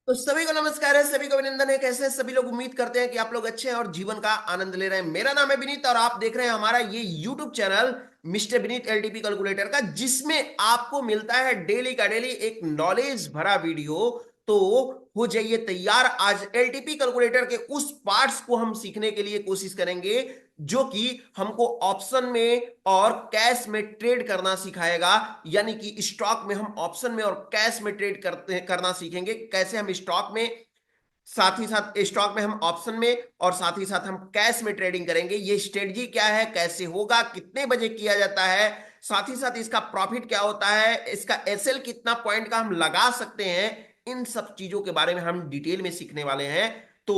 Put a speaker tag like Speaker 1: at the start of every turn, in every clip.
Speaker 1: तो सभी को नमस्कार है, सभी को अभिनंदन है। कैसे हैं सभी लोग? उम्मीद करते हैं कि आप लोग अच्छे हैं और जीवन का आनंद ले रहे हैं। मेरा नाम है विनीत और आप देख रहे हैं हमारा ये YouTube channel mister Vineet LTP calculator का, जिसमें आपको मिलता है डेली का डेली एक नॉलेज भरा वीडियो। तो हो जाइए तैयार। आज एलटीपी कैलकुलेटर के उस पार्ट्स को हम सीखने के लिए कोशिश करेंगे जो कि हमको ऑप्शन में और कैश में ट्रेड करना सिखाएगा। यानी कि स्टॉक में हम ऑप्शन में और कैश में ट्रेड करना सीखेंगे। कैसे हम स्टॉक में, साथ ही साथ स्टॉक में हम ऑप्शन में और साथ ही साथ हम कैश में ट्रेडिंग करेंगे। ये स्ट्रेटजी क्या है, कैसे होगा, कितने बजे किया जाता है, साथ ही साथ इसका प्रॉफिट क्या होता है, इसका एसएल कितना पॉइंट का हम लगा सकते हैं, इन सब चीजों के बारे में हम डिटेल में सीखने वाले हैं। तो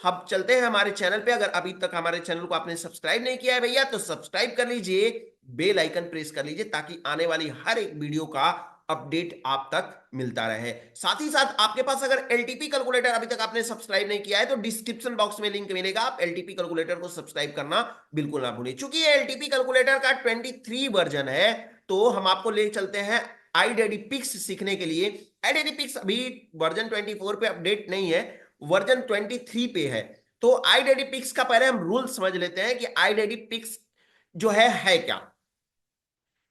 Speaker 1: हम चलते हैं हमारे चैनल पे। अगर अभी तक हमारे चैनल को आपने सब्सक्राइब नहीं किया है भैया, तो सब्सक्राइब कर लीजिए, बेल आइकन प्रेस कर लीजिए, ताकि आने वाली हर एक वीडियो का अपडेट आप तक मिलता रहे। साथ ही साथ आपके पास अगर एलटीपी कैलकुलेटर अभी तक आपने सब्सक्राइब नहीं किया है, तो डिस्क्रिप्शन बॉक्स में लिंक मिलेगा, आप एलटीपी कैलकुलेटर को सब्सक्राइब करना बिल्कुल ना भूलें। चूंकि ये एलटीपी कैलकुलेटर का 23 वर्जन है, तो हम आपको ले चलते हैं आईडेडी पिक्स सीखने के लिए। आईडेडी पिक्स अभी वर्जन 24 पे अपडेट नहीं है, वर्जन 23 पे है। तो आईडेडी पिक्स का पहले हम रूल समझ लेते हैं कि आईडेडी पिक्स जो है क्या।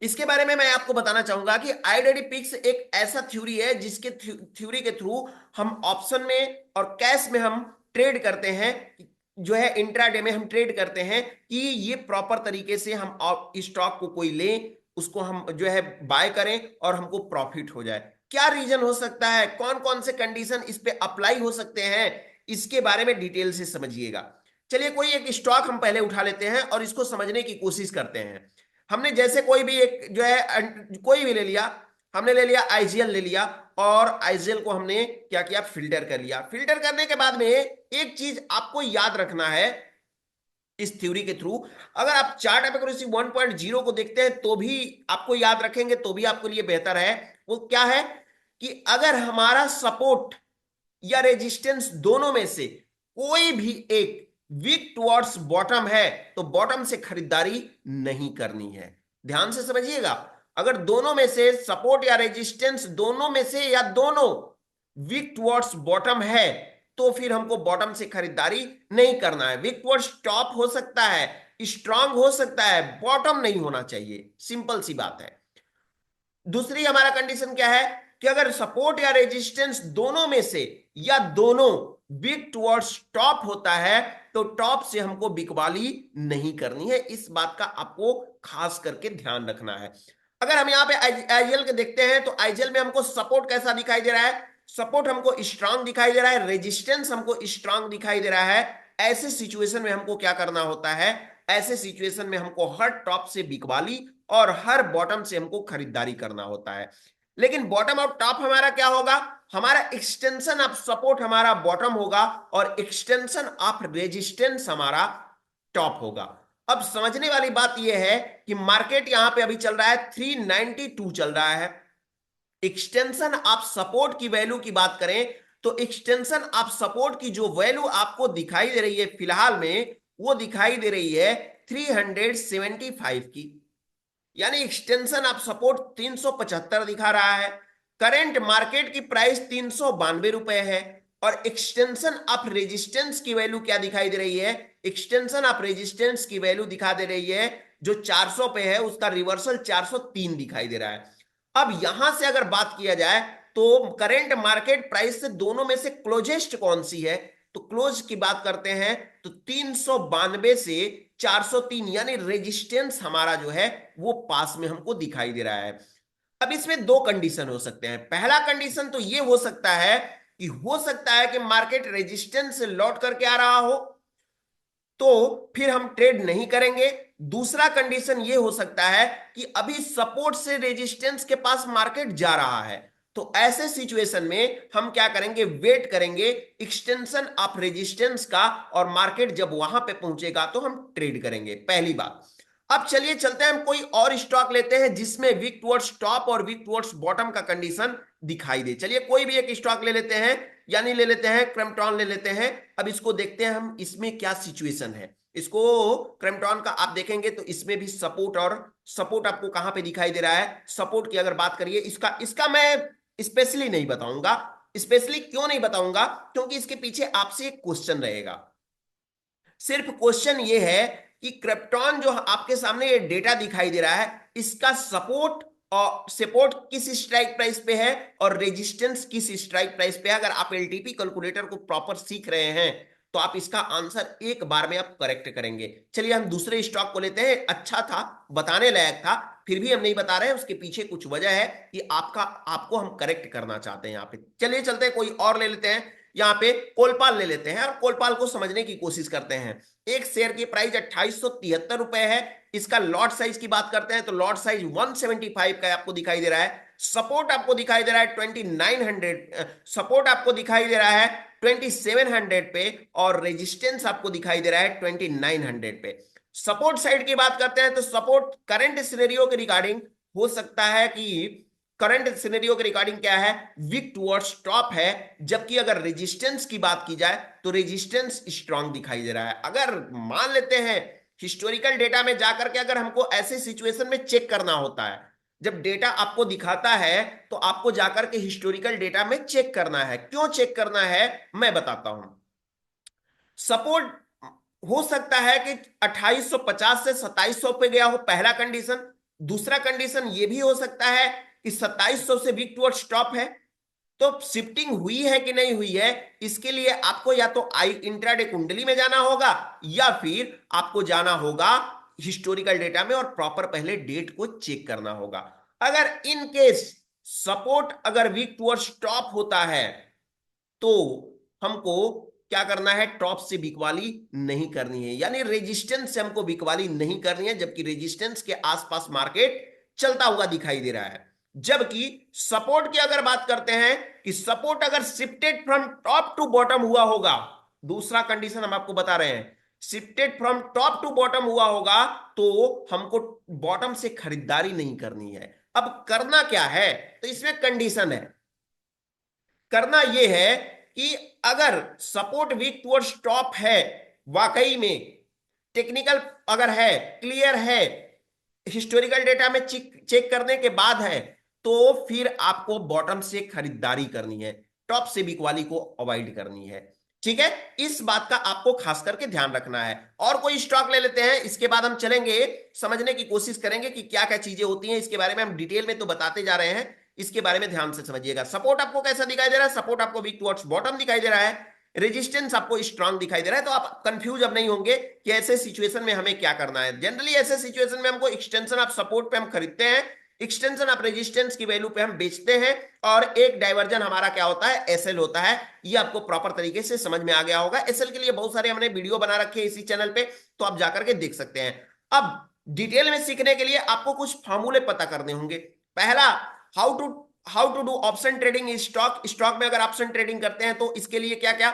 Speaker 1: इसके बारे में मैं आपको बताना चाहूंगा कि आइडेंटिटी पिक्स एक ऐसा थ्योरी है जिसके थ्योरी के थ्रू हम ऑप्शन में और कैश में हम ट्रेड करते हैं, जो है इंट्राडे में हम ट्रेड करते हैं कि ये प्रॉपर तरीके से हम स्टॉक को कोई लें, उसको हम जो है बाय करें और हमको प्रॉफिट हो जाए। क्या रीजन हो सकता है, कौन कौन से कंडीशन इस पे अप्लाई हो सकते हैं, इसके बारे में डिटेल से समझिएगा। चलिए कोई एक स्टॉक हम पहले उठा लेते हैं और इसको समझने की कोशिश करते हैं। हमने जैसे कोई भी एक जो है कोई भी ले लिया, हमने ले लिया आईजीएल ले लिया, और आईजीएल को हमने क्या किया, फिल्टर कर लिया। फिल्टर करने के बाद में एक चीज आपको याद रखना है इस थ्योरी के थ्रू। अगर आप चार्ट ऑफ एक्यूरेसी 1.0 को देखते हैं तो भी आपको याद रखेंगे, तो भी आपके लिए बेहतर है। वो क्या है कि अगर हमारा सपोर्ट या रेजिस्टेंस दोनों में से कोई भी एक वीक टुवर्ड्स बॉटम है, तो बॉटम से खरीदारी नहीं करनी है। ध्यान से समझिएगा। अगर दोनों में से सपोर्ट या रेजिस्टेंस दोनों में से या दोनों वीक टुवर्ड्स बॉटम है, तो फिर हमको बॉटम से खरीदारी नहीं करना है। वीक टुवर्ड्स टॉप हो सकता है, स्ट्रांग हो सकता है, बॉटम नहीं होना चाहिए। सिंपल सी बात है। दूसरी हमारा कंडीशन क्या है कि अगर सपोर्ट या रेजिस्टेंस दोनों में से या दोनों वीक टुवर्ड्स टॉप होता है, तो टॉप से हमको बिकवाली नहीं करनी है। इस बात का आपको खास करके ध्यान रखना है। अगर हम यहां पे आईजीएल के देखते हैं, तो आईजीएल में हमको सपोर्ट कैसा दिखाई दे रहा है, सपोर्ट हमको स्ट्रांग दिखाई दे रहा है, रेजिस्टेंस हमको स्ट्रांग दिखाई दे रहा है। ऐसे सिचुएशन में हमको क्या करना होता है, ऐसे सिचुएशन में हमको हर टॉप से बिकवाली और हर बॉटम से हमको खरीदारी करना होता है। लेकिन बॉटम और टॉप हमारा क्या होगा, हमारा एक्सटेंशन ऑफ सपोर्ट हमारा बॉटम होगा और एक्सटेंशन ऑफ रेजिस्टेंस हमारा टॉप होगा। अब समझने वाली बात यह है कि मार्केट यहां पे अभी चल रहा है 392 चल रहा है। एक्सटेंशन ऑफ सपोर्ट की वैल्यू की बात करें, तो एक्सटेंशन ऑफ सपोर्ट की जो वैल्यू आपको दिखाई दे रही है फिलहाल में, वो दिखाई दे रही है 375 की। यानी एक्सटेंशन ऑफ सपोर्ट 375 दिखा रहा है। करंट मार्केट की प्राइस 392 रुपए है। और एक्सटेंशन ऑफ रेजिस्टेंस की वैल्यू क्या दिखाई दे रही है, एक्सटेंशन ऑफ रेजिस्टेंस की वैल्यू दिखा दे रही है जो 400 पे है, उसका रिवर्सल 403 दिखाई दे रहा है। अब यहां से अगर बात किया जाए तो करंट मार्केट प्राइस से दोनों में से क्लोजेस्ट कौन सी है, तो क्लोज की बात करते हैं तो 392 से 403, यानी रेजिस्टेंस हमारा जो है वो पास में हमको दिखाई दे रहा है। अब इसमें दो कंडीशन हो सकते हैं। पहला कंडीशन तो ये हो सकता है कि हो सकता है कि मार्केट रेजिस्टेंस से लौट करके आ रहा हो, तो फिर हम ट्रेड नहीं करेंगे। दूसरा कंडीशन ये हो सकता है कि अभी सपोर्ट से रेजिस्टेंस के पास मार्केट जा रहा है, तो ऐसे सिचुएशन में हम क्या करेंगे, वेट करेंगे एक्सटेंशन ऑफ रेजिस्टेंस का, और मार्केट जब वहां पे पहुंचेगा तो हम ट्रेड करेंगे। पहली बात। अब चलिए चलते हैं, हम कोई और स्टॉक लेते हैं जिसमें वीक टुवर्ड्स टॉप और वीक टुवर्ड्स बॉटम का कंडीशन दिखाई दे। चलिए कोई भी एक स्टॉक ले लेते हैं, यानी ले लेते हैं क्रैम्पटन ले लेते हैं। अब इसको देखते हैं हम, इसमें क्या सिचुएशन है। इसको क्रैम्पटन का आप देखेंगे तो इसमें भी सपोर्ट, और सपोर्ट आपको कहां पे दिखाई दे रहा है, सपोर्ट की अगर बात करिए, इसका इसका मैं स्पेशली नहीं बताऊंगा, स्पेशली क्यों नहीं बताऊंगा, क्योंकि इसके पीछे आपसे एक क्वेश्चन रहेगा। सिर्फ क्वेश्चन ये है कि क्रिप्टॉन जो आपके सामने ये डेटा दिखाई दे रहा है, इसका सपोर्ट किस स्ट्राइक प्राइस पे है और रेजिस्टेंस किस स्ट्राइक प्राइस पे है। अगर आप एलटीपी कैलकुलेटर को प्रॉपर सीख रहे हैं तो आप इसका आंसर एक बार में आप करेक्ट करेंगे। चलिए हम दूसरे स्टॉक को लेते हैं। अच्छा था, बताने लायक था, फिर भी हम नहीं बता रहे हैं, उसके पीछे कुछ वजह है कि आपको हम करेक्ट करना चाहते हैं यहाँ पे। चलिए चलते हैं, कोई और ले लेते हैं। यहाँ पे कोलपाल ले लेते हैं और कोलपाल को समझने की कोशिश करते हैं। एक शेयर की प्राइस 2873 रुपए है। इसका लॉट साइज की बात करते हैं तो लॉट साइज 175 का आपको दिखाई दे रहा है। सपोर्ट आपको दिखाई दे रहा है 2900, सपोर्ट आपको दिखाई दे रहा है 2700 पे और रेजिस्टेंस आपको दिखाई दे रहा है 2900 पे। सपोर्ट साइड की बात करते हैं तो सपोर्ट करंट सिनेरियो के रिगार्डिंग हो सकता है कि करंट सिनेरियो के रिगार्डिंग क्या है, वीक टुवर्ड्स टॉप है। जबकि अगर रेजिस्टेंस की बात की जाए तो रेजिस्टेंस स्ट्रांग दिखाई दे रहा है। अगर मान लेते हैं हिस्टोरिकल डेटा में जाकर के अगर हमको ऐसे सिचुएशन में चेक करना होता है, जब डेटा आपको दिखाता है तो आपको जाकर के हिस्टोरिकल डेटा में चेक करना है। क्यों चेक करना है मैं बताता हूं। सपोर्ट हो सकता है कि 2850 से 2700 पे गया हो, पहला कंडीशन। दूसरा कंडीशन ये भी हो सकता है कि 2700 से वीक टुवर्ड स्टॉप है। तो शिफ्टिंग हुई है कि नहीं हुई है, इसके लिए आपको या तो आई इंट्राडे कुंडली में जाना होगा या फिर आपको जाना होगा हिस्टोरिकल डेटा में और प्रॉपर पहले डेट को चेक करना होगा। अगर इन केस सपोर्ट अगर वीक टुवर्ड स्टॉप होता है तो हमको क्या करना है, टॉप से बिकवाली नहीं करनी है, यानी रेजिस्टेंस से हमको बिकवाली नहीं करनी है। जबकि रेजिस्टेंस के आसपास मार्केट चलता हुआ दिखाई दे रहा है। जबकि सपोर्ट की अगर बात करते हैं कि सपोर्ट अगर shifted from top to bottom हुआ होगा, दूसरा कंडीशन हम आपको बता रहे हैं, shifted from top to bottom हुआ होगा तो हमको बॉटम से खरीदारी नहीं करनी है। अब करना क्या है, तो इसमें कंडीशन है। करना यह है कि अगर सपोर्ट वीक टुवर्ड्स टॉप है, वाकई में टेक्निकल अगर है, क्लियर है, हिस्टोरिकल डेटा में चेक करने के बाद है, तो फिर आपको बॉटम से खरीदारी करनी है, टॉप से बिकवाली को अवॉइड करनी है। ठीक है, इस बात का आपको खास करके ध्यान रखना है। और कोई स्टॉक ले लेते हैं, इसके बाद हम चलेंगे समझने की कोशिश करेंगे कि क्या क्या चीजें होती हैं। इसके बारे में हम डिटेल में तो बताते जा रहे हैं, इसके बारे में ध्यान से समझिएगा। सपोर्ट आपको कैसा दिखाई दे रहा है, सपोर्ट आपको वीक टुवर्ड्स बॉटम दिखाई दे रहा है, रेजिस्टेंस आपको स्ट्रांग दिखाई दे रहा है। तो आप कंफ्यूज अब नहीं होंगे कि ऐसे सिचुएशन में हमें क्या करना है। जनरली ऐसे सिचुएशन में हमको एक्सटेंशन आप सपोर्ट पे हम खरीदते हैं, एक्सटेंशन आप रेजिस्टेंस की वैल्यू पे हम बेचते हैं, और एक डाइवर्जन हमारा क्या होता है, एसएल होता है। ये आपको प्रॉपर तरीके से समझ में आ गया होगा। एसएल के लिए बहुत सारे हमने वीडियो बना रखे हैं इसी चैनल पे, तो आप जाकर के देख सकते हैं। अब डिटेल में सीखने के लिए आपको कुछ फार्मूले पता करने होंगे। पहला, how to do option trading stock. Stock में अगर ऑप्शन ट्रेडिंग करते हैं तो इसके लिए क्या क्या,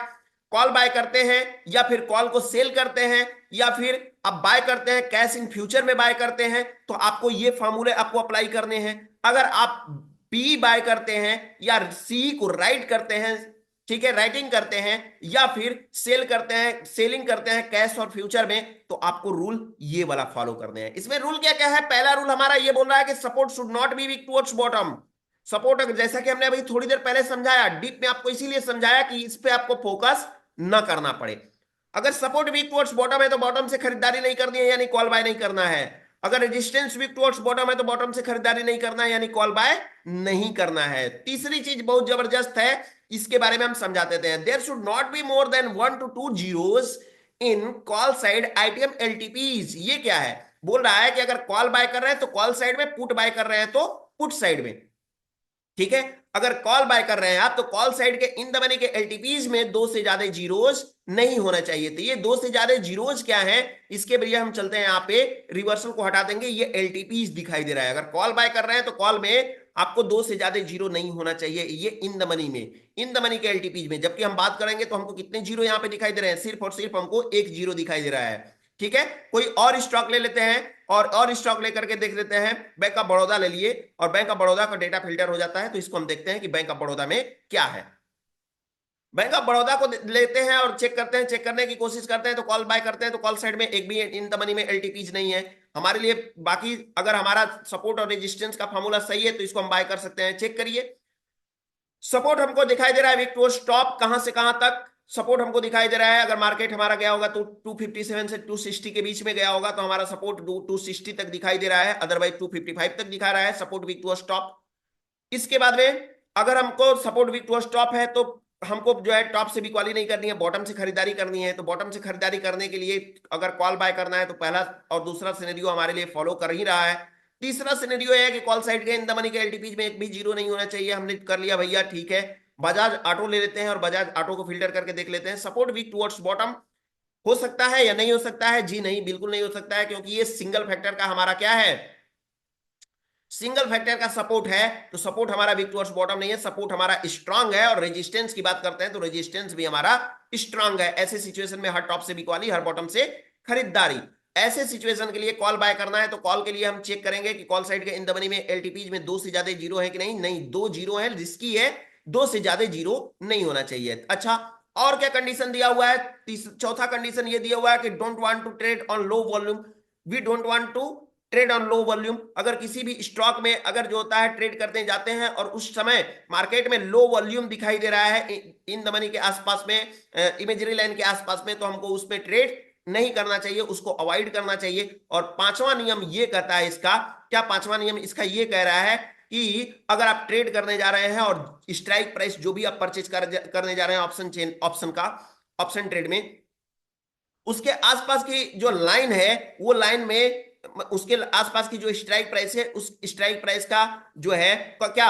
Speaker 1: कॉल बाय करते हैं या फिर कॉल को सेल करते हैं या फिर आप बाय करते हैं कैश इन फ्यूचर में बाय करते हैं, तो आपको ये फार्मूले आपको अप्लाई करने हैं। अगर आप पी बाय करते हैं या सी को राइट करते हैं, ठीक है, राइटिंग करते हैं, या फिर सेल करते हैं, सेलिंग करते हैं कैश और फ्यूचर में, तो आपको रूल ये वाला फॉलो करने हैं। इसमें रूल क्या क्या है, पहला रूल हमारा ये बोल रहा है कि support should not be weak towards bottom. Support जैसा कि हमने अभी थोड़ी देर पहले समझाया, डीप में आपको इसीलिए समझाया कि इस पे आपको फोकस ना करना पड़े। अगर सपोर्ट वीक टुवर्ड्स बॉटम है तो बॉटम से खरीदारी नहीं करनी है, यानी कॉल बाय नहीं करना है। अगर रेजिस्टेंस वीक टुवर्ड्स बॉटम है तो बॉटम से खरीदारी नहीं करना है, यानी कॉल बाय नहीं करना है। तीसरी चीज बहुत जबरदस्त है, इसके बारे में हम समझाते थे, there should not be more than 1 to 2 zeros in call side ITM LTPs. ये क्या है, बोल रहा है कि अगर कॉल बाय कर रहे हैं तो कॉल साइड में, पुट बाय कर रहे हैं तो पुट साइड में। ठीक है, अगर कॉल बाय कर रहे हैं आप तो कॉल साइड के इन द मनी के एलटीपीज में दो से ज्यादा जीरोस नहीं होना चाहिए। तो ये दो से ज्यादा जीरोस क्या है, इसके बजाय हम चलते हैं यहाँ पे, रिवर्सल को हटा देंगे, ये एलटीपीज दिखाई दे रहा है। अगर कॉल बाय कर रहे हैं तो कॉल में आपको दो से ज्यादा जीरो नहीं होना चाहिए, ये इन द मनी में, इन द मनी के एलटीपीज में। जबकि हम बात करेंगे तो हमको कितने जीरो यहाँ पे दिखाई दे रहे हैं, सिर्फ और सिर्फ हमको एक जीरो दिखाई दे रहा है। ठीक है, कोई और स्टॉक ले लेते हैं और स्टॉक लेकर के देख लेते हैं। बैंक ऑफ बड़ौदा ले लिए और बैंक ऑफ बड़ौदा का डेटा फिल्टर हो जाता है, तो इसको हम देखते हैं कि बैंक ऑफ बड़ौदा में क्या है। बैंक ऑफ बड़ौदा को लेते हैं और चेक करते हैं, चेक करने की कोशिश करते हैं तो कॉल बाय करते हैं तो कॉल साइड में एक भी इन द मनी में एलटीपीज नहीं है हमारे लिए। बाकी अगर हमारा सपोर्ट और रेजिस्टेंस का फॉर्मूला सही है तो इसको हम बाय कर सकते हैं। चेक करिए, सपोर्ट हमको दिखाई दे रहा है वीक टुवर्ड्स टॉप, कहां से कहां तक सपोर्ट हमको दिखाई दे रहा है। अगर मार्केट हमारा गया होगा तो 257 से 260 के बीच में गया होगा तो हमारा सपोर्ट 260 तक दिखाई दे रहा है, अदरवाइज 255 तक दिखा रहा है सपोर्ट वीक टुवर्ड्स टॉप। इसके बाद में अगर हमको सपोर्ट वीक टुवर्ड्स टॉप है तो हमको जो है टॉप से भी क्वाली नहीं करनी है, बॉटम से खरीदारी करनी है। तो बॉटम से खरीदारी करने के लिए अगर कॉल बाय करना है तो पहला और दूसरा सिनेरियो हमारे लिए फॉलो कर ही रहा है। तीसरा सिनेरियो है कि कॉल साइड के इन द मनी के एलटीपीज में एक भी जीरो नहीं होना चाहिए। हमने कर लिया भैया, ठीक है। बजाज ऑटो ले लेते हैं और बजाज ऑटो को फिल्टर करके देख लेते हैं। सपोर्ट वीक टुवर्ड्स बॉटम हो सकता है या नहीं हो सकता है? जी नहीं, बिल्कुल नहीं हो सकता है, क्योंकि ये सिंगल फैक्टर का हमारा क्या है, सिंगल फैक्टर का सपोर्ट है। तो सपोर्ट हमारा वीक टुवर्ड्स बॉटम नहीं है, सपोर्ट हमारा स्ट्रांग है। और रेजिस्टेंस की बात करते हैं तो रेजिस्टेंस भी हमारा स्ट्रांग है। ऐसे सिचुएशन में हर टॉप से वीक वाली, हर बॉटम से खरीदारी। ऐसे सिचुएशन के लिए कॉल बाय करना है तो कॉल के लिए हम चेक करेंगे कि कॉल साइड के इन द मनी में एलटीपीज में दो से ज्यादा जीरो है कि नहीं। नहीं, दो जीरो है, रिस्की है, दो से ज्यादा जीरो नहीं होना चाहिए। अच्छा, और क्या कंडीशन दिया हुआ है? चौथा कंडीशन ये दिया हुआ है कि don't want to trade on low volume. We don't want to trade on low volume. अगर किसी भी स्टॉक में अगर जो होता है ट्रेड करते जाते हैं और उस समय मार्केट में लो वॉल्यूम दिखाई दे रहा है इन द मनी के आसपास में, इमेजरी लाइन के आसपास में, तो हमको उसमें ट्रेड नहीं करना चाहिए, उसको अवॉइड करना चाहिए। और पांचवा नियम ये कहता है इसका, क्या पांचवा नियम इसका ये कह रहा है कि अगर आप ट्रेड करने जा रहे हैं और स्ट्राइक प्राइस जो भी आप परचेज करने जा रहे हैं ऑप्शन चेन, ऑप्शन का, ऑप्शन ट्रेड में, उसके आसपास की जो लाइन है वो लाइन में उसके आसपास की जो स्ट्राइक प्राइस है उस स्ट्राइक प्राइस का जो है क्या,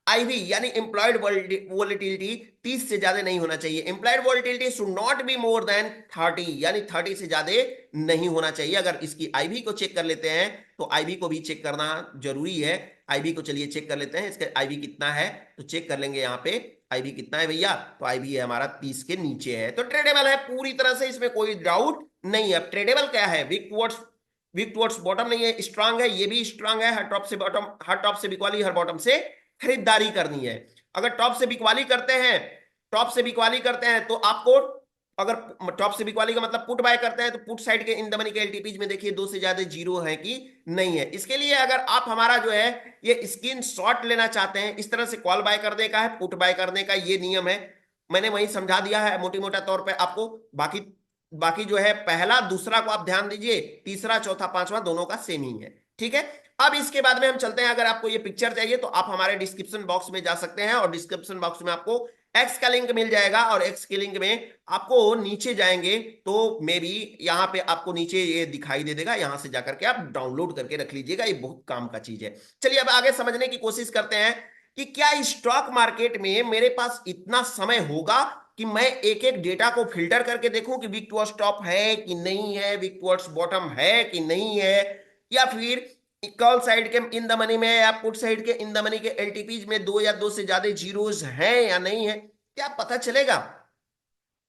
Speaker 1: आईवी यानी एम्प्लॉयड वोलेटिलिटी 30 से ज्यादा नहीं होना चाहिए। Employed volatility should not be more then 30, यानी 30 से ज्यादा नहीं होना चाहिए। अगर इसकी आईवी को चेक कर लेते हैं तो आईवी को भी चेक करना जरूरी है। आईवी को चलिए चेक कर लेते हैं, इसका आईवी कितना है तो चेक कर लेंगे। यहाँ पे आईवी कितना है भैया, तो आईवी है हमारा 30 के नीचे है, तो ट्रेडेबल है पूरी तरह से, इसमें कोई डाउट नहीं है। अब ट्रेडेबल क्या है, वीक टुवर्ड्स बॉटम नहीं है, स्ट्रांग है, ये भी स्ट्रांग है। हर टॉप से बॉटम, हर टॉप से बिकवाली, हर बॉटम से खरीदारी करनी है। अगर टॉप से बिकवाली करते हैं, टॉप से बिकवाली करते हैं तो आपको, अगर टॉप से बिकवाली का मतलब पुट बाय करते हैं तो पुट साइड के इन द मनी के एलटीपीज में देखिए दो से ज्यादा जीरो है कि नहीं है। इसके लिए अगर आप हमारा जो है ये स्क्रीन शॉट लेना चाहते हैं, इस तरह से कॉल बाय करने का है, पुट बाय करने का ये नियम है। मैंने वही समझा दिया है मोटी मोटा तौर पे आपको। बाकी बाकी जो है पहला दूसरा को आप ध्यान दीजिए, तीसरा चौथा पांचवा दोनों का सेम ही है, ठीक है। अब इसके बाद में हम चलते हैं, अगर आपको ये पिक्चर चाहिए तो आप हमारे डिस्क्रिप्शन बॉक्स में जा सकते हैं और डिस्क्रिप्शन बॉक्स में आपको एक्स का लिंक मिल जाएगा। और एक्स के लिंक में आपको नीचे जाएंगे तो मे बी यहाँ पे आपको नीचे ये दिखाई दे देगा, यहां से जाकर के आप डाउनलोड करके रख लीजिएगा, ये बहुत काम का चीज है। चलिए अब आगे समझने की कोशिश करते हैं कि क्या स्टॉक मार्केट में मेरे पास इतना समय होगा कि मैं एक एक डेटा को फिल्टर करके देखूं कि वीक टुवर्ड्स टॉप है कि नहीं है, वीक टुवर्ड्स बॉटम है कि नहीं है, या फिर कॉल साइड के इन द मनी में या पुट साइड के इन द मनी के एलटीपीज में दो या दो से ज्यादा जीरोस हैं या नहीं है, क्या पता चलेगा?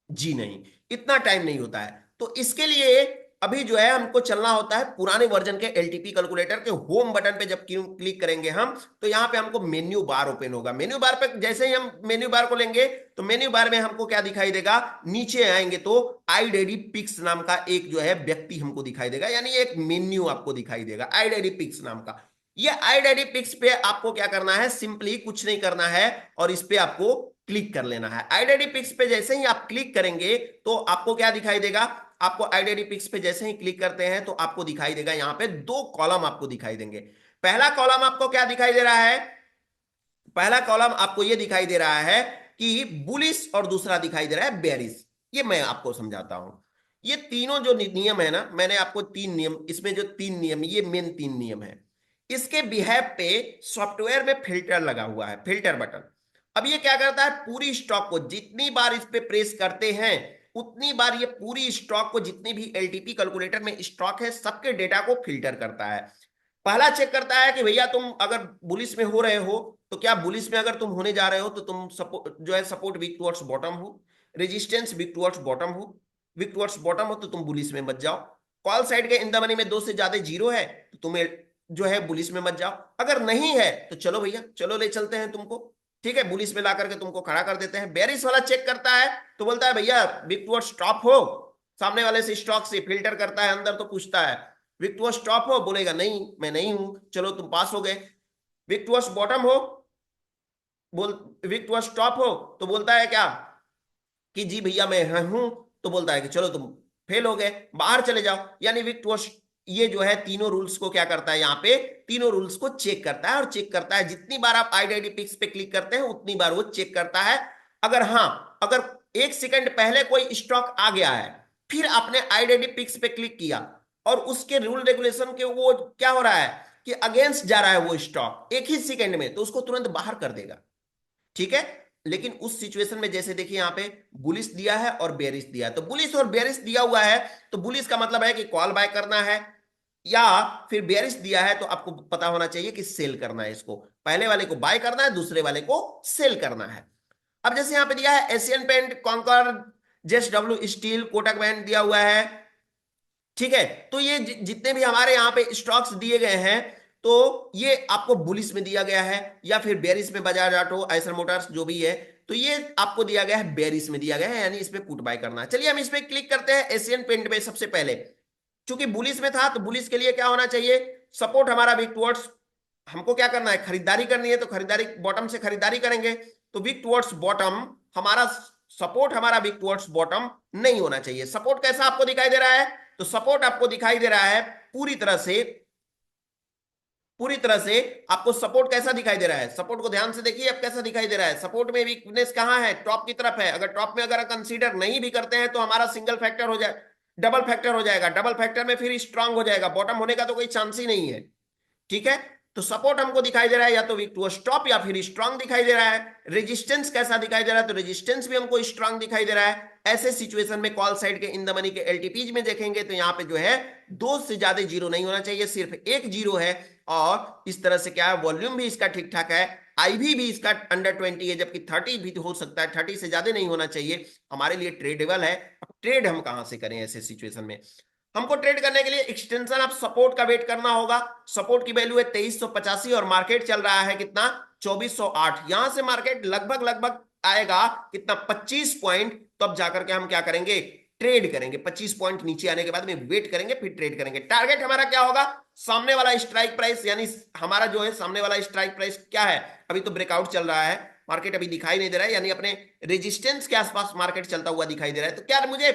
Speaker 1: जी नहीं, इतना टाइम नहीं होता है। तो इसके लिए अभी जो है हमको चलना होता है पुराने वर्जन के एलटीपी कैलकुलेटर के होम बटन पे। जब क्लिक करेंगे हम तो यहाँ पे हमको मेन्यू बार ओपन होगा। मेन्यू बार पे जैसे ही हम मेन्यू बार को लेंगे तो मेन्यू बार में हमको क्या दिखाई देगा, नीचे आएंगे तो आईडेडी पिक्स नाम का एक जो है व्यक्ति हमको दिखाई देगा, यानी एक मेन्यू आपको दिखाई देगा आईडेडी पिक्स नाम का। ये आईडेडी पिक्स पे आपको क्या करना है, सिंपली कुछ नहीं करना है और इस पे आपको क्लिक कर लेना है। आईडेडी पिक्स पे जैसे ही आप क्लिक करेंगे तो आपको क्या दिखाई देगा, आपको आईडेडी पिक्स पे जैसे ही क्लिक करते हैं तो आपको दिखाई देगा यहाँ पे दो कॉलम आपको दिखाई देंगे। पहला कॉलम आपको क्या दिखाई दे रहा है, पहला कॉलम आपको ये दिखाई दे रहा है कि बुलिश और दूसरा दिखाई दे रहा है बेरिश। ये मैं आपको समझाता हूं। ये तीनों जो नियम है ना, मैंने आपको तीन नियम, इसमें जो तीन नियम, ये मेन तीन नियम है। इसके बिहेव पे सॉफ्टवेयर में फिल्टर लगा हुआ है, फिल्टर बटन। अब ये क्या करता है, पूरी स्टॉक को जितनी बार इस पे प्रेस करते हैं उतनी बार ये पूरी स्टॉक को, जितनी भी एलटीपी कैलकुलेटर में स्टॉक है सबके डेटा को फिल्टर करता है। पहला चेक करता है कि भैया तुम अगर बुलिश में हो रहे हो तो क्या बुलिश में अगर तुम होने जा रहे हो तो तुम जो है सपोर्ट वीक टुवर्ड्स बॉटम हो, रेजिस्टेंस वीक टुवर्ड्स बॉटम हो, वीक टुवर्ड्स बॉटम हो तो तुम बुलिश में मत जाओ। कॉल साइड के इन द मनी में दो से ज्यादा जीरो है तो तुम्हें जो है बुलिश में मत जाओ। अगर नहीं है तो चलो भैया, चलो ले चलते हैं तुमको, ठीक है, बुलिश में ला करके तुमको खड़ा कर देते हैं। बेरिश वाला चेक करता है तो बोलता है भैया वीक टुवर्ड्स टॉप हो, सामने वाले से स्टॉक से फिल्टर करता है अंदर तो पूछता है वीक टुवर्ड्स टॉप हो, बोलेगा नहीं मैं नहीं हूं, चलो तुम पास हो गए। वीक टुवर्ड्स बॉटम हो, बोल विक टू स्टॉप हो तो बोलता है क्या कि जी भैया मैं हूं, तो बोलता है कि चलो तुम फेल हो गए, बाहर चले जाओ। यानी विक टू ये जो है तीनों रूल्स को क्या करता है, यहाँ पे तीनों रूल्स को चेक करता है, और चेक करता है जितनी बार आप आईडी पिक्स पे क्लिक करते हैं उतनी बार वो चेक करता है। अगर हाँ, अगर 1 सेकंड पहले कोई स्टॉक आ गया है, फिर आपने आईडी पिक्स पे क्लिक किया और उसके रूल रेगुलेशन के वो क्या हो रहा है कि अगेंस्ट जा रहा है वो स्टॉक 1 ही सेकंड में, तो उसको तुरंत बाहर कर देगा। ठीक है। लेकिन उस सिचुएशन में जैसे देखिए यहां पे बुलिश दिया है और बेरिश दिया है, तो बुलिश और बेरिश दिया हुआ है, तो बुलिश का मतलब है कि कॉल बाय करना है, या फिर बेरिश दिया है तो आपको पता होना चाहिए कि सेल करना है। इसको पहले वाले को बाय करना है, दूसरे वाले को सेल करना है। अब जैसे यहां पे दिया है Asian paint, Concor, JSW steel, Kotak bank दिया हुआ है। ठीक है। तो ये जितने भी हमारे यहाँ पे स्टॉक्स दिए गए हैं, तो ये आपको बुलिश में दिया गया है, या फिर बेरिस में बजाज ऑटो, आइसर मोटर्स जो भी है, तो ये आपको दिया गया है बेरिस में दिया गया है, यानी इसमें पुट बाय करना है। चलिए हम इसमें क्लिक करते हैं एशियन पेंट में सबसे पहले। चूंकि बुलिश में था तो बुलिश के लिए क्या होना चाहिए, सपोर्ट हमारा वीक टुवर्ड्स, हमको क्या करना है, खरीदारी करनी है, तो खरीदारी बॉटम से खरीदारी करेंगे, तो वीक टुवर्ड्स बॉटम हमारा, सपोर्ट हमारा वीक टुवर्ड्स बॉटम नहीं होना चाहिए। सपोर्ट कैसा आपको दिखाई दे रहा है, तो सपोर्ट आपको दिखाई दे रहा है पूरी तरह से, पूरी तरह से आपको सपोर्ट कैसा दिखाई दे रहा है, सपोर्ट को ध्यान से देखिए अब कैसा दिखाई दे रहा है। सपोर्ट में वीकनेस कहां है, टॉप की तरफ है। अगर टॉप में अगर कंसीडर नहीं भी करते हैं तो हमारा सिंगल फैक्टर हो जाए, डबल फैक्टर हो जाएगा, डबल फैक्टर में फिर स्ट्रांग हो जाएगा, बॉटम होने का तो कोई चांस ही नहीं है। ठीक है। तो सपोर्ट हमको दिखाई दे रहा है या तो वीक टू स्टॉप या फिर स्ट्रांग दिखाई दे रहा है। रेजिस्टेंस कैसा दिखाई दे रहा है, तो रेजिस्टेंस भी हमको स्ट्रांग दिखाई दे रहा है। ऐसे सिचुएशन में कॉल साइड के इन द मनी के एलटीपीज में देखेंगे तो यहाँ पे जो है दो से ज्यादा जीरो नहीं होना चाहिए, सिर्फ एक जीरो है। और इस तरह से क्या है, वॉल्यूम भी इसका ठीक ठाक है, आईवी भी इसका अंडर 20 है, जबकि 30 भी हो सकता है, 30 से ज्यादा नहीं होना चाहिए, हमारे लिए ट्रेडेबल है। अब ट्रेड हम कहां से करें ऐसे सिचुएशन में, हमको ट्रेड करने के लिए एक्सटेंशन ऑफ सपोर्ट का वेट करना होगा। सपोर्ट की वैल्यू है 2385 और मार्केट चल रहा है कितना, 2408। यहां से मार्केट लगभग लगभग आएगा कितना, 25 पॉइंट। तो अब जाकर के हम क्या करेंगे, ट्रेड करेंगे। 25 पॉइंट नीचे आने के बाद में वेट करेंगे, फिर ट्रेड करेंगे। टारगेट हमारा क्या होगा, सामने वाला स्ट्राइक प्राइस, यानी हमारा जो है सामने वाला स्ट्राइक प्राइस क्या है, अभी तो ब्रेकआउट चल रहा है, मार्केट अभी दिखाई नहीं दे रहा है, यानी अपने रेजिस्टेंस के आसपास मार्केट चलता हुआ दिखाई दे रहा है। तो क्या मुझे,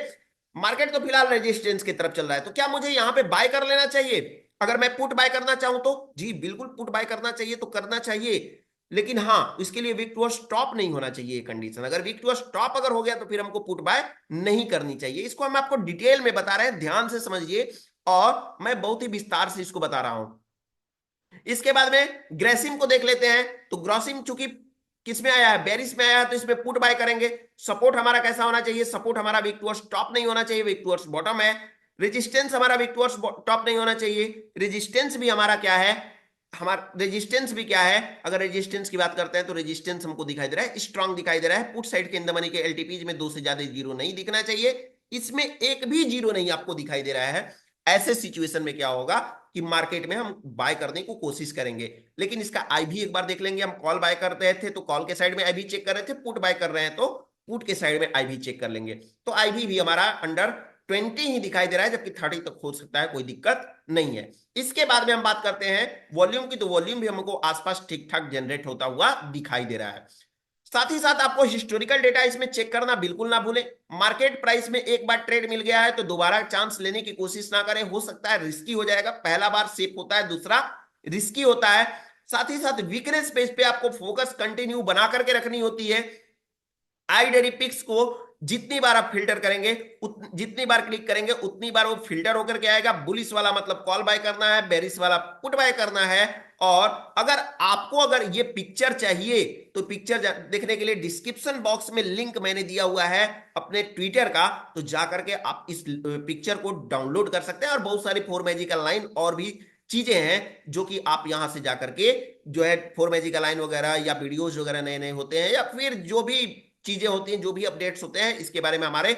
Speaker 1: मार्केट तो फिलहाल रेजिस्टेंस की तरफ चल रहा है, तो क्या मुझे यहां पे बाय कर लेना चाहिए। अगर मैं पुट बाय करना चाहूं तो जी बिल्कुल पुट बाय करना चाहिए, तो करना चाहिए। लेकिन हाँ, इसके लिए वीक टू स्टॉप नहीं होना चाहिए कंडीशन। अगर वीक टू स्टॉप अगर हो गया तो फिर हमको पुट बाय नहीं करनी चाहिए। इसको हम आपको डिटेल में बता रहे हैं, ध्यान से समझिए, और मैं बहुत ही विस्तार से इसको बता रहा हूं। इसके बाद में ग्रेसिम को देख लेते हैं। तो ग्रोसिम चूंकि किसमें आया है, बेरिस में आया है, तो इसमें पुट बाय करेंगे। सपोर्ट हमारा कैसा होना चाहिए, सपोर्ट हमारा वीक टुवर्ड्स टॉप नहीं होना चाहिए, वीक टुवर्ड्स बॉटम है। रेजिस्टेंस हमारा वीक टुवर्ड्स टॉप नहीं होना चाहिए, रेजिस्टेंस भी हमारा क्या है, हमारा रेजिस्टेंस भी क्या है, अगर रेजिस्टेंस की बात करते हैं तो रेजिस्टेंस हमको दिखाई दे रहा है स्ट्रांग दिखाई दे रहा है। पुट साइड के इन द मनी के एलटीपीज में दो से ज्यादा जीरो नहीं दिखना चाहिए, इसमें एक भी जीरो नहीं आपको दिखाई दे रहा है। ऐसे सिचुएशन में क्या होगा कि मार्केट में हम बाय करने को कोशिश करेंगे। लेकिन इसका आईवी एक बार देख लेंगे। हम कॉल बाय कर रहे थे तो कॉल के साइड में आईवी चेक कर रहे थे, पुट बाय कर रहे हैं तो पुट के साइड में आईवी चेक कर लेंगे। तो आईवी भी हमारा अंडर 20 ही दिखाई दे रहा है, जबकि 30 तक हो सकता है, कोई दिक्कत नहीं है। इसके बाद में हम बात करते हैं वॉल्यूम की, तो वॉल्यूम भी हमको आसपास ठीक ठाक जनरेट होता हुआ दिखाई दे रहा है। साथ ही साथ आपको हिस्टोरिकल डेटा इसमें चेक करना बिल्कुल ना भूलें। मार्केट प्राइस में एक बार ट्रेड मिल गया है तो दोबारा चांस लेने की कोशिश ना करें, हो सकता है रिस्की हो जाएगा। पहला बार सेफ होता है, दूसरा रिस्की होता है। साथ ही साथ वीकनेस पेज पे आपको फोकस कंटिन्यू बना करके रखनी होती है। आईडेरी पिक्स को जितनी बार आप फिल्टर करेंगे, जितनी बार क्लिक करेंगे उतनी बार वो फिल्टर होकर के आएगा। बुलिश वाला मतलब कॉल बाय करना है, बेरिस वाला पुट बाय करना है। और अगर आपको अगर ये पिक्चर चाहिए तो पिक्चर देखने के लिए डिस्क्रिप्शन बॉक्स में लिंक मैंने दिया हुआ है अपने ट्विटर का, तो जाकर के आप इस पिक्चर को डाउनलोड कर सकते हैं। और बहुत सारी फोर मैजिकल लाइन और भी चीजें हैं जो कि आप यहां से जाकर के जो है फोर मैजिकल लाइन वगैरह या वीडियोज वगैरह नए नए होते हैं, या फिर जो भी चीजें होती हैं, जो भी अपडेट्स होते हैं, इसके बारे में हमारे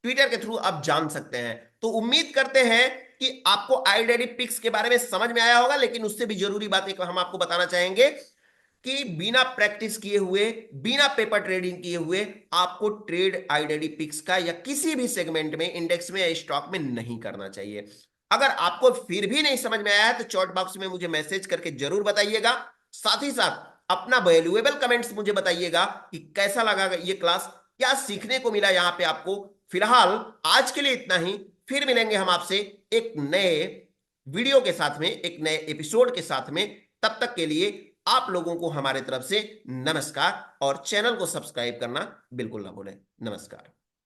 Speaker 1: ट्विटर के थ्रू आप जान सकते हैं। तो उम्मीद करते हैं कि आपको आईडेरी पिक्स के बारे में समझ में आया होगा। लेकिन उससे भी जरूरी बात एक हम आपको बताना चाहेंगे कि बिना प्रैक्टिस किए हुए, बिना पेपर ट्रेडिंग किए हुए आपको ट्रेड आईडेरी पिक्स का या किसी भी सेगमेंट में, इंडेक्स में या स्टॉक में नहीं करना चाहिए। अगर आपको फिर भी नहीं समझ में आया है तो चैट बॉक्स में मुझे मैसेज करके जरूर बताइएगा। साथ ही साथ अपना वैल्यूएबल कमेंट्स मुझे बताइएगा कि कैसा लगा ये क्लास, क्या सीखने को मिला यहां पे आपको। फिलहाल आज के लिए इतना ही, फिर मिलेंगे हम आपसे एक नए वीडियो के साथ में, एक नए एपिसोड के साथ में। तब तक के लिए आप लोगों को हमारे तरफ से नमस्कार, और चैनल को सब्सक्राइब करना बिल्कुल ना भूलें। नमस्कार।